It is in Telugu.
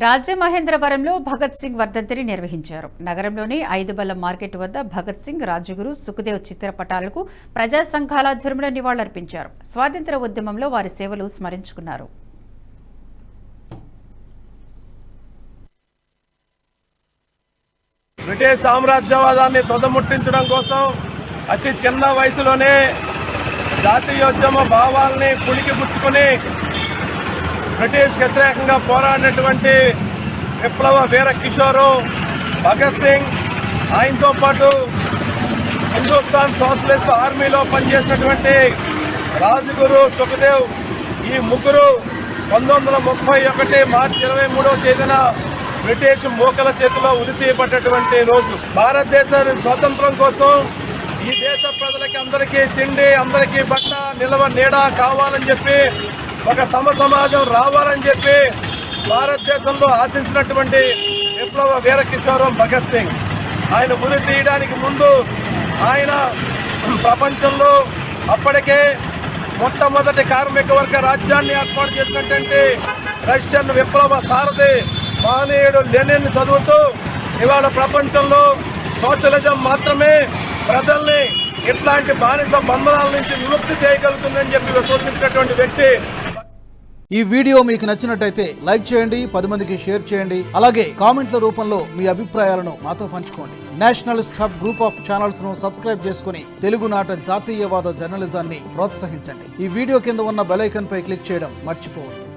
రాజమహేంద్రవరంలో భగత్ సింగ్ వర్ధంతిని నిర్వహించారు. నగరంలోని 5 బల్ల మార్కెట్ వద్ద భగత్ సింగ్, రాజగురు, సుఖదేవ్ చిత్రపటాలకు ప్రజా సంఘాల ఆధ్వర్యంలో నివాళులర్పించారు. స్వాతంత్ర ఉద్యమంలో వారి సేవలు స్మరించుకున్నారు. బ్రిటిష్ సామ్రాజ్యవాదాన్ని తొదముట్టించడం కోసం అతి చిన్న వయసులోనే జాతీయోద్యమ భావాల్ని పుణికిపుచ్చుకుని బ్రిటిష్ వ్యతిరేకంగా పోరాడినటువంటి విప్లవ వీర కిషోరు భగత్ సింగ్, ఆయనతో పాటు హిందుస్థాన్ సోషలిస్ట్ ఆర్మీలో పనిచేసినటువంటి రాజగురు, సుఖదేవ్, ఈ ముగ్గురు 1931 మార్చి 23వ తేదీన బ్రిటిష్ మూకల చేతిలో ఉరి తీయబడ్డటువంటి రోజు. భారతదేశ స్వాతంత్రం కోసం ఈ దేశ ప్రజలకి అందరికీ తిండి, అందరికీ బట్ట, నిలవ నీడ కావాలని చెప్పి, ఒక సమాజం రావాలని చెప్పి భారతదేశంలో ఆశించినటువంటి విప్లవ వీర కిషోరం భగత్ సింగ్. ఆయన ఉరి తీయడానికి ముందు ఆయన ప్రపంచంలో అప్పటికే మొట్టమొదటి కార్మిక వర్గ రాజ్యాన్ని ఏర్పాటు చేసినటువంటి రష్యన్ విప్లవ సారథి మహనీయుడు లెనిన్ చదువుతూ ఇవాళ ప్రపంచంలో సోషలిజం మాత్రమే ప్రజల్ని ఇట్లాంటి బానిస బంధనాల నుంచి విముక్తి చేయగలుగుతుందని చెప్పి విశ్వసించినటువంటి వ్యక్తి. ఈ వీడియో మీకు నచ్చినట్టయితే లైక్ చేయండి, 10 మందికి షేర్ చేయండి. అలాగే కామెంట్ల రూపంలో మీ అభిప్రాయాలను మాతో పంచుకోండి. Nationalist hub group of channels ను సబ్స్క్రైబ్ చేసుకుని తెలుగునాట జాతీయవాద జర్నలిజాన్ని ప్రోత్సహించండి. ఈ వీడియో కింద ఉన్న బెల్ ఐకాన్ పై క్లిక్ చేయడం మర్చిపోవద్దు.